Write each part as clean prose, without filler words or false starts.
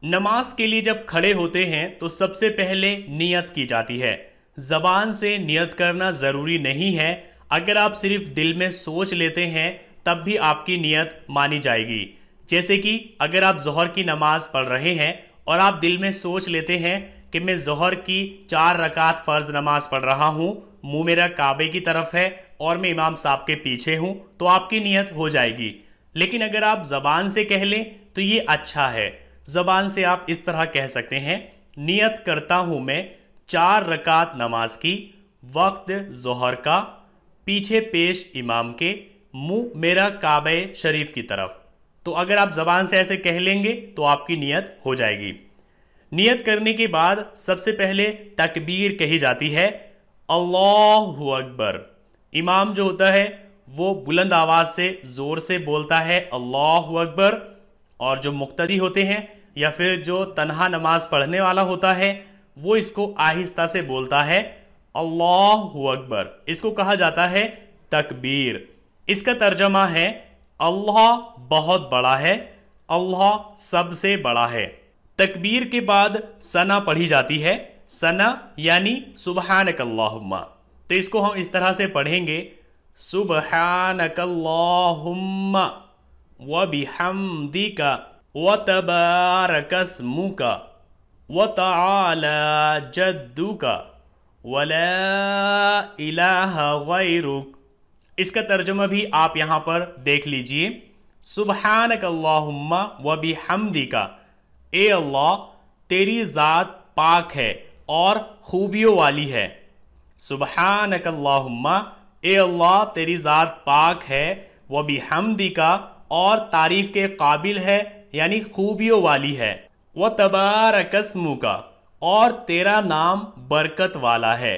نماز کے لیے جب کھڑے ہوتے ہیں تو سب سے پہلے نیت کی جاتی ہے۔ زبان سے نیت کرنا ضروری نہیں ہے، اگر آپ صرف دل میں سوچ لیتے ہیں تب بھی آپ کی نیت مانی جائے گی۔ جیسے کہ اگر آپ ظہر کی نماز پڑھ رہے ہیں اور آپ دل میں سوچ لیتے ہیں کہ میں ظہر کی 4 رکعت فرض نماز پڑھ رہا ہوں، منہ میرا کعبے کی طرف ہے اور میں امام صاحب کے پیچھے ہوں، تو آپ کی نیت ہو جائے گی۔ لیکن اگر آپ زبان سے کہہ لیں تو یہ اچھا ہے۔ زبان سے آپ اس طرح کہہ سکتے ہیں، نیت کرتا ہوں میں 4 رکعت نماز کی، وقت ظہر کا، پیچھے پیش امام کے، منہ میرا کعبہ شریف کی طرف۔ تو اگر آپ زبان سے ایسے کہہ لیں گے تو آپ کی نیت ہو جائے گی۔ نیت کرنے کے بعد سب سے پہلے تکبیر کہی جاتی ہے، اللہ اکبر۔ امام جو ہوتا ہے وہ بلند آواز سے زور سے بولتا ہے اللہ اکبر، اور جو مقتدی ہوتے ہیں یا پھر جو تنہا نماز پڑھنے والا ہوتا ہے وہ اس کو آہستہ سے بولتا ہے اللہ اکبر۔ اس کو کہا جاتا ہے تکبیر۔ اس کا ترجمہ ہے اللہ بہت بڑا ہے، اللہ سب سے بڑا ہے۔ تکبیر کے بعد ثنا پڑھی جاتی ہے، ثنا یعنی سبحانک اللہم۔ تو اس کو ہم اس طرح سے پڑھیں گے، سبحانک اللہم وبحمدک وتبارک اسمک وتعالی جدک ولا الہ غیرک۔ اس کا ترجمہ بھی آپ یہاں پر دیکھ لیجئے، سبحانک اللہم وبحمدک، اے اللہ تیری ذات پاک ہے اور خوبیوں والی ہے۔ سبحانک اللہم، اے اللہ تیری ذات پاک ہے، وبحمدک اور تعریف کے قابل ہے یعنی خوبیوں والی ہے، وتبارک اسمک اور تیرا نام برکت والا ہے،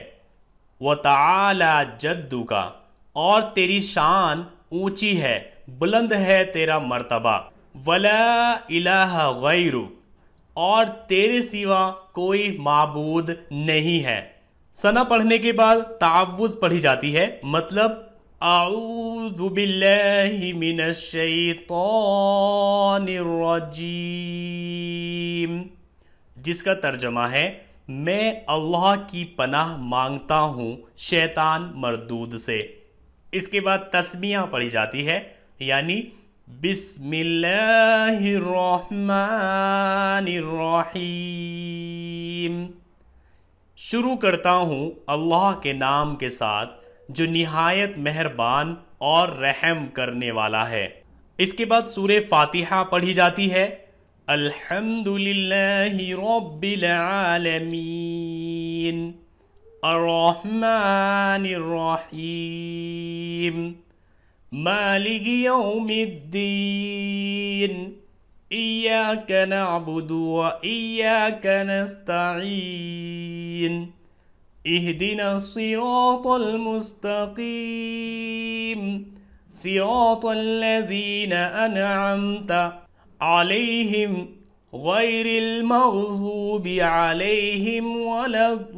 وتعالی جدک اور تیری شان اونچی ہے، بلند ہے تیرا مرتبہ، ولا الہ غیرک اور تیرے سوا کوئی معبود نہیں ہے۔ ثنا پڑھنے کے بعد تعوذ پڑھی جاتی ہے، مطلب اعوذ باللہ من الشیطان الرجیم، جس کا ترجمہ ہے میں اللہ کی پناہ مانگتا ہوں شیطان مردود سے۔ اس کے بعد تسمیہ پڑھی جاتی ہے، یعنی بسم اللہ الرحمن الرحیم، شروع کرتا ہوں اللہ کے نام کے ساتھ جو نہایت مہربان اور رحم کرنے والا ہے۔ اس کے بعد سورہ فاتحہ پڑھی جاتی ہے، الحمدللہ رب العالمین الرحمن الرحیم مالک یوم الدین ایاک نعبد و ایاک نستعین اہدنا الصراط المستقیم صراط الذین انعمت علیہم غیر المغضوب علیہم ولا الضالین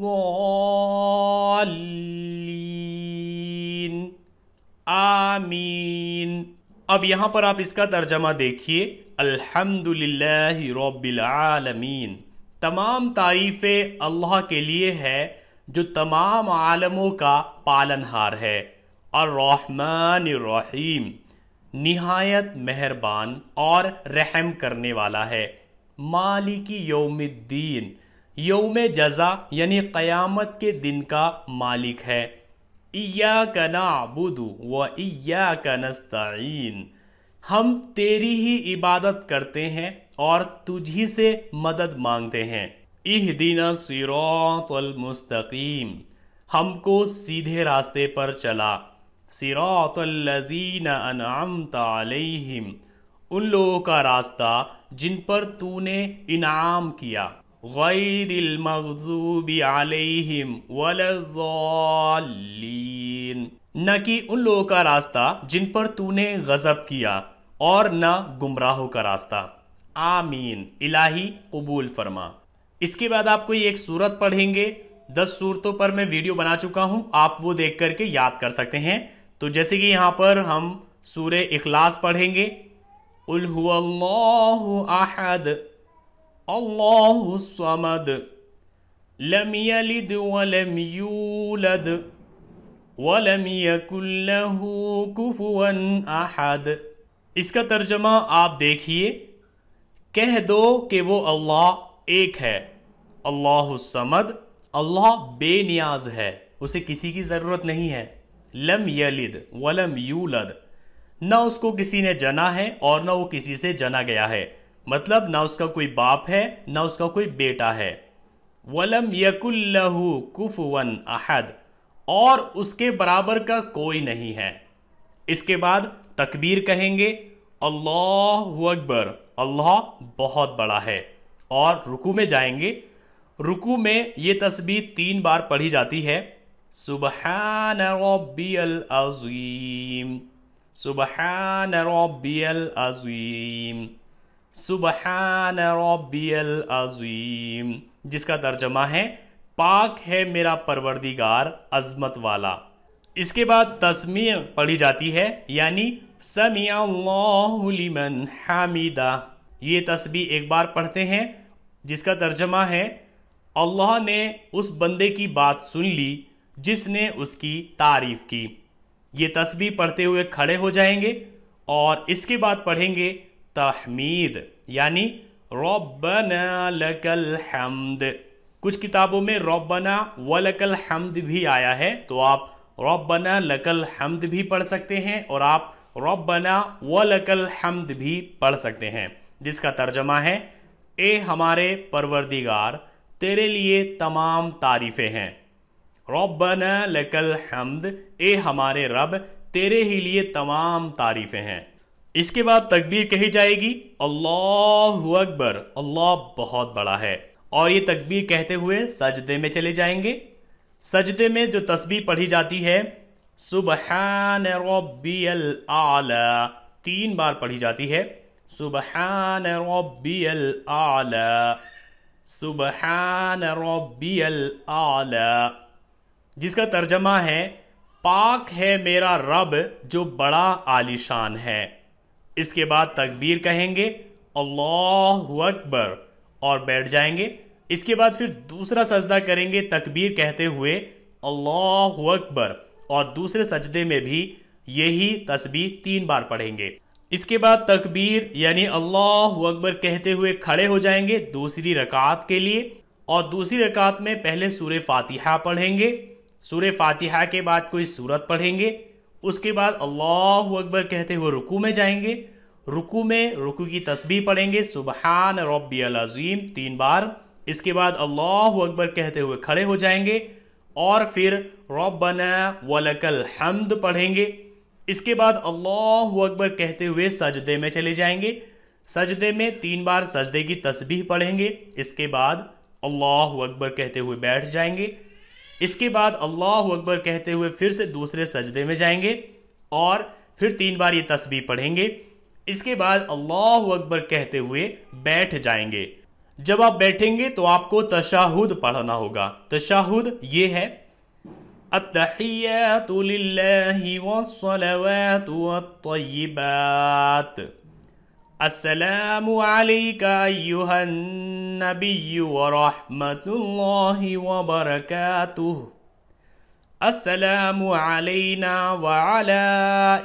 آمین۔ اب یہاں پر آپ اس کا ترجمہ دیکھیے، الحمدللہ رب العالمین، تمام تعریفیں اللہ کے لیے ہے جو تمام عالموں کا پالنہار ہے، الرحمن الرحیم، نہایت مہربان اور رحم کرنے والا ہے، مالک یوم الدین، یوم جزا یعنی قیامت کے دن کا مالک ہے، ایاک نعبد و ایاک نستعین، ہم تیری ہی عبادت کرتے ہیں اور تجھی سے مدد مانگتے ہیں، اہدنا الصراط المستقیم، ہم کو سیدھے راستے پر چلا، صراط الذین انعمت علیہم، ان لوگوں کا راستہ جن پر تو نے انعام کیا، غیر المغضوب علیہم ولا الضالین، نہ کہ ان لوگوں کا راستہ جن پر تو نے غضب کیا اور نہ گمراہوں کا راستہ۔ آمین، الہی قبول فرما۔ اس کے بعد آپ کوئی ایک سورت پڑھیں گے، 10 سورتوں پر میں ویڈیو بنا چکا ہوں، آپ وہ دیکھ کر کے یاد کر سکتے ہیں۔ تو جیسے کہ یہاں پر ہم سورہ اخلاص پڑھیں گے، قل هو اللہ احد اللہ الصمد لم یلد ولم یولد ولم یکن لہ کفوا احد۔ اس کا ترجمہ آپ دیکھیے، کہہ دو کہ وہ اللہ ایک ہے، اللہ الصمد، اللہ بے نیاز ہے، اسے کسی کی ضرورت نہیں ہے، لم یلد ولم یولد، نہ اس کو کسی نے جنا ہے اور نہ وہ کسی سے جنا گیا ہے، مطلب نہ اس کا کوئی باپ ہے نہ اس کا کوئی بیٹا ہے، ولم یکن لہ کفوا احد، اور اس کے برابر کا کوئی نہیں ہے۔ اس کے بعد تکبیر کہیں گے، اللہ اکبر، اللہ بہت بڑا ہے، اور رکوع میں جائیں گے۔ رکوع میں یہ تسبیح 3 بار پڑھی جاتی ہے، سبحان ربی العظیم، سبحان ربی العظیم، سبحان ربی العظیم، جس کا ترجمہ ہے پاک ہے میرا پروردگار عظمت والا۔ اس کے بعد تسمیع پڑھی جاتی ہے، یعنی سمیع اللہ لمن حمیدہ، یہ تسبیح ایک بار پڑھتے ہیں جس کا ترجمہ ہے اللہ نے اس بندے کی بات سن لی جس نے اس کی تعریف کی۔ یہ تسبیح پڑھتے ہوئے کھڑے ہو جائیں گے اور اس کے بعد پڑھیں گے تحمید، یعنی ربنا لک الحمد۔ کچھ کتابوں میں ربنا ولک الحمد بھی آیا ہے، تو آپ ربنا لک الحمد بھی پڑھ سکتے ہیں اور آپ ربنا ولک الحمد بھی پڑھ سکتے ہیں، جس کا ترجمہ ہے اے ہمارے پروردگار تیرے لیے تمام تعریفیں ہیں، ربنا لک الحمد، اے ہمارے رب تیرے ہی لیے تمام تعریفیں ہیں۔ اس کے بعد تکبیر کہی جائے گی، اللہ اکبر، اللہ بہت بڑا ہے، اور یہ تکبیر کہتے ہوئے سجدے میں چلے جائیں گے۔ سجدے میں جو تسبیح پڑھی جاتی ہے سبحان ربی الاعلی، 3 بار پڑھی جاتی ہے، سبحان ربی الاعلی، سبحان ربی الاعلی، جس کا ترجمہ ہے پاک ہے میرا رب جو بڑا عالی شان ہے۔ اس کے بعد تکبیر کہیں گے، اللہ اکبر، اور بیٹھ جائیں گے۔ اس کے بعد پھر دوسرا سجدہ کریں گے تکبیر کہتے ہوئے اللہ اکبر، اور دوسرے سجدے میں بھی یہی تسبیح 3 بار پڑھیں گے۔ اس کے بعد تکبیر یعنی اللہ اکبر کہتے ہوئے کھڑے ہو جائیں گے دوسری رکعت کے لیے، اور دوسری رکعت میں پہلے سورہ فاتحہ پڑھیں گے، سورہ فاتحہ کے بعد کوئی سورت پڑھیں گے، اس کے بعد اللہ اکبر کہتے ہوئے رکوع میں جائیں گے۔ رکوع میں رکوع کی تسبیح پڑھیں گے سبحان ربی العظیم 3 بار، اس کے بعد اللہ اکبر کہتے ہوئے کھڑے ہو جائیں گے اور پھر ربنا ولک الحمد پڑھیں گے۔ اس کے بعد اللہ اکبر کہتے ہوئے سجدے میں چلے جائیں گے۔ سجدے میں 3 بار سجدے کی تسبیح پڑھیں گے، اس کے بعد اللہ اکبر کہتے ہوئے بیٹھ جائیں گے۔ اس کے بعد اللہ اکبر کہتے ہوئے پھر سے دوسرے سجدے میں جائیں گے اور پھر 3 بار یہ تسبیح پڑھیں گے۔ اس کے بعد اللہ اکبر کہتے ہوئے بیٹھ جائیں گے۔ جب آپ بیٹھیں گے تو آپ کو تشہد پڑھنا ہوگا۔ تشہد یہ ہے التحیات للہ والصلوات والطیبات، السلام علیک ایہا النبی ورحمۃ اللہ وبرکاتہ، السلام علینا وعلی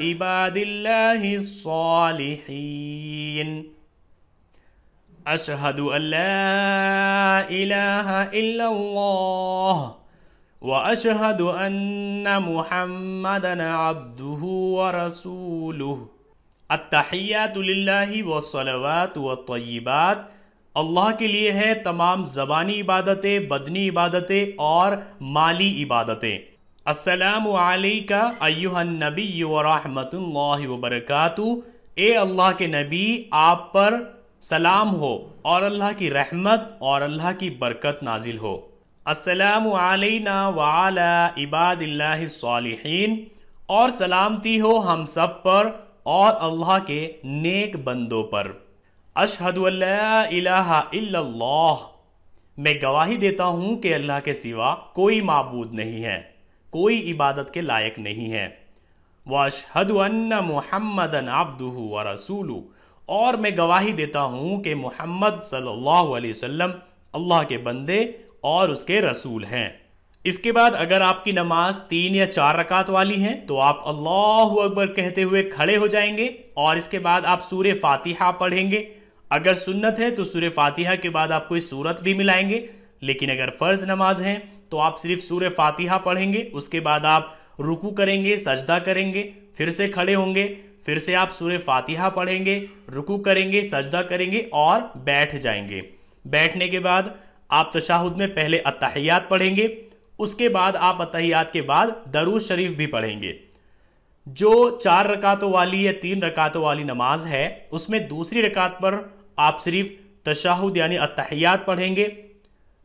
عباد اللہ الصالحین، اشہد ان لا الہ الا اللہ واشہد ان محمدا عبدہ ورسولہ۔ التحیات للہ والصلوات والطیبات، اللہ کے لیے ہے تمام زبانی عبادتیں، بدنی عبادتیں اور مالی عبادتیں۔ السلام علیکہ ایہا النبی ورحمۃ اللہ وبرکاتہ، اے اللہ کے نبی آپ پر سلام ہو اور اللہ کی رحمت اور اللہ کی برکت نازل ہو۔ السلام علینا وعلی عباد اللہ الصالحین، اور سلامتی ہو ہم سب پر اور اللہ کے نیک بندوں پر۔ اشہد ان لا الہ الا اللہ، میں گواہی دیتا ہوں کہ اللہ کے سوا کوئی معبود نہیں ہے، کوئی عبادت کے لائق نہیں ہے۔ واشہد ان محمدا عبدہ ورسولہ، اور میں گواہی دیتا ہوں کہ محمد صلی اللہ علیہ وسلم اللہ کے بندے اور اس کے رسول ہیں۔ اس کے بعد اگر آپ کی نماز 3 یا 4 رکعت والی ہیں تو آپ اللہ اکبر کہتے ہوئے کھڑے ہو جائیں گے اور اس کے بعد آپ سورہ فاتحہ پڑھیں گے۔ اگر سنت ہے تو سورہ فاتحہ کے بعد آپ کوئی سورت بھی ملائیں گے، لیکن اگر فرض نماز ہے تو آپ صرف سورہ فاتحہ پڑھیں گے، اس کے بعد آپ رکوع کریں گے، سجدہ کریں گے، پھر سے کھڑے ہوں گے، پھر سے آپ سورہ فاتحہ پڑھیں گے، رکوع کریں گے، سجدہ کریں گے اور بیٹھ جائیں گے۔ بیٹھنے کے بعد آپ تشہد میں پہلے اتحیات پڑھیں گے، اس کے بعد آپ اتحیات کے بعد درود شریف بھی پڑھیں گے۔ جو 4 رکعتوں والی یا 3 رکعتوں والی نماز ہے اس میں دوسری رکعت پر آپ صرف تشہد یعنی اتحیات پڑھیں گے،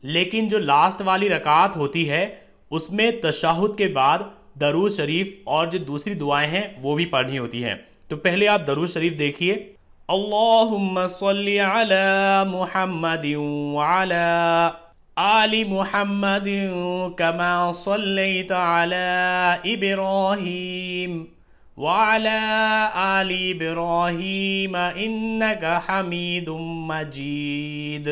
لیکن جو لاسٹ والی رکعت ہوتی ہے اس میں تشہد کے بعد درود شریف اور جو دوسری دعائیں ہیں وہ بھی پڑھنی ہوتی ہیں۔ تو پہلے آپ درود شریف دیکھیے، اللہم صلی علی محمد وعلی آل محمد کما صلیت علی ابراہیم وعلی آل ابراہیم انک حمید مجید،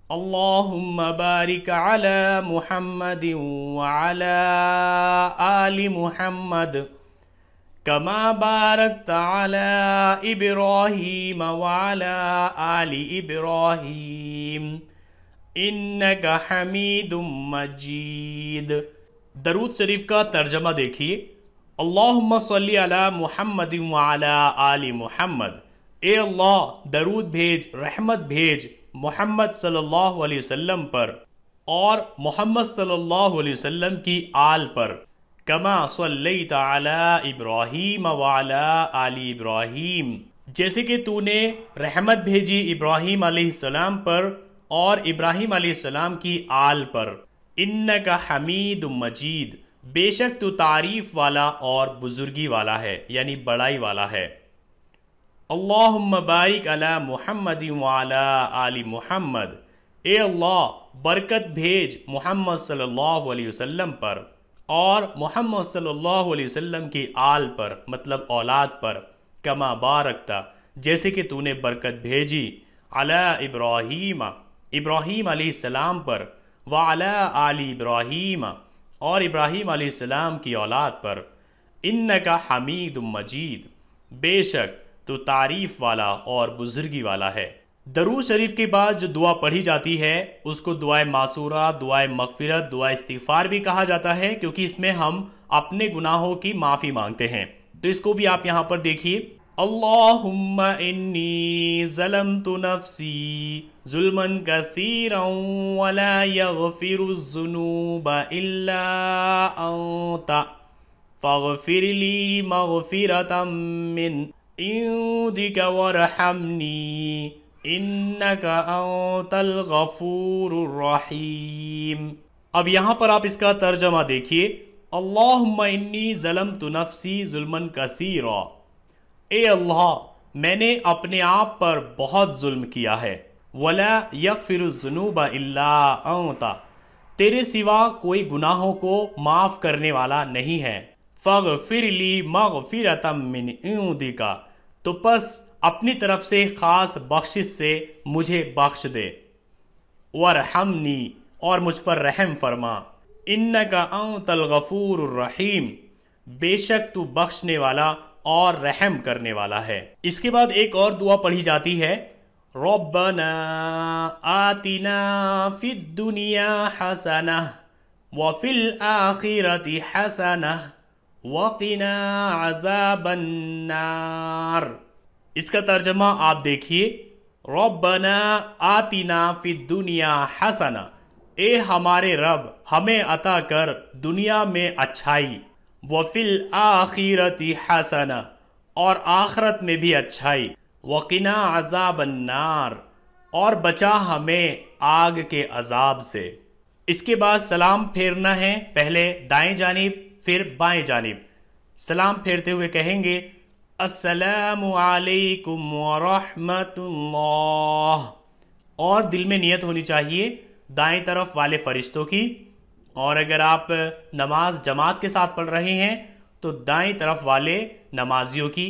اللہم بارک علی محمد وعلی آل محمد کما بارکت علی ابراہیم وعلی آل ابراہیم انک حمید مجید۔ درود شریف کا ترجمہ دیکھیے، اللہم صلی علی محمد وعلی آل محمد، اے اللہ درود بھیج، رحمت بھیج محمد صلی اللہ علیہ وسلم پر اور محمد صلی اللہ علیہ وسلم کی آل پر، کما صلیت علی ابراہیم وعلی آل ابراہیم، جیسے کہ تو نے رحمت بھیجی ابراہیم علیہ السلام پر اور ابراہیم علیہ السلام کی آل پر، انک حمید مجید، بے شک تو تعریف والا اور بزرگی والا ہے یعنی بڑائی والا ہے۔ اللہم بارک علی محمد وعلی آل محمد، اے اللہ برکت بھیج محمد صلی اللہ علیہ وسلم پر اور محمد صلی اللہ علیہ وسلم کی آل پر مطلب اولاد پر، کما بارکتا جیسے کہ تو نے برکت بھیجی، علی ابراہیم ابراہیم علیہ السلام پر، وعلی آل ابراہیم اور ابراہیم علیہ السلام کی اولاد پر، انک حمید مجید، بے شک تو تعریف والا اور بزرگی والا ہے۔ درود شریف کے بعد جو دعا پڑھی جاتی ہے اس کو دعائے معصورہ، دعائے مغفرت، دعائے استغفار بھی کہا جاتا ہے، کیونکہ اس میں ہم اپنے گناہوں کی معافی مانگتے ہیں۔ تو اس کو بھی آپ یہاں پر دیکھیے، اللہم انی ظلمت نفسی ظلما کثیرا ولا یغفر الذنوب الا انت فاغفر لی مغفرتا من عندک وارحمنی انک انت الغفور الرحیم۔ اب یہاں پر آپ اس کا ترجمہ دیکھیے، اللہم انی ظلمت نفسی ظلما کثیرا، اے اللہ میں نے اپنے آپ پر بہت ظلم کیا ہے، ولا یغفر الذنوب الا انت، تیرے سوا کوئی گناہوں کو معاف کرنے والا نہیں ہے، فاغفر لی مغفرتا من عندک، تو پس اپنی طرف سے خاص بخشش سے مجھے بخش دے، وارحمنی اور مجھ پر رحم فرما، انک انت الغفور الرحیم، بے شک تو بخشنے والا اور رحم کرنے والا ہے۔ اس کے بعد ایک اور دعا پڑھی جاتی ہے، ربنا آتنا فی الدنیا حسنہ وفی الآخرۃ حسنہ وقنا عذاب النار۔ اس کا ترجمہ آپ دیکھیے، ربنا آتنا فی الدنیا حسنہ، اے ہمارے رب ہمیں عطا کر دنیا میں اچھائی، وفی الآخرۃ حسنہ اور آخرت میں بھی اچھائی، وقنا عذاب النار اور بچا ہمیں آگ کے عذاب سے۔ اس کے بعد سلام پھیرنا ہے، پہلے دائیں جانب پھر بائیں جانب۔ سلام پھیرتے ہوئے کہیں گے السلام علیکم ورحمۃ اللہ، اور دل میں نیت ہونی چاہیے دائیں طرف والے فرشتوں کی، اور اگر آپ نماز جماعت کے ساتھ پڑھ رہے ہیں تو دائیں طرف والے نمازیوں کی۔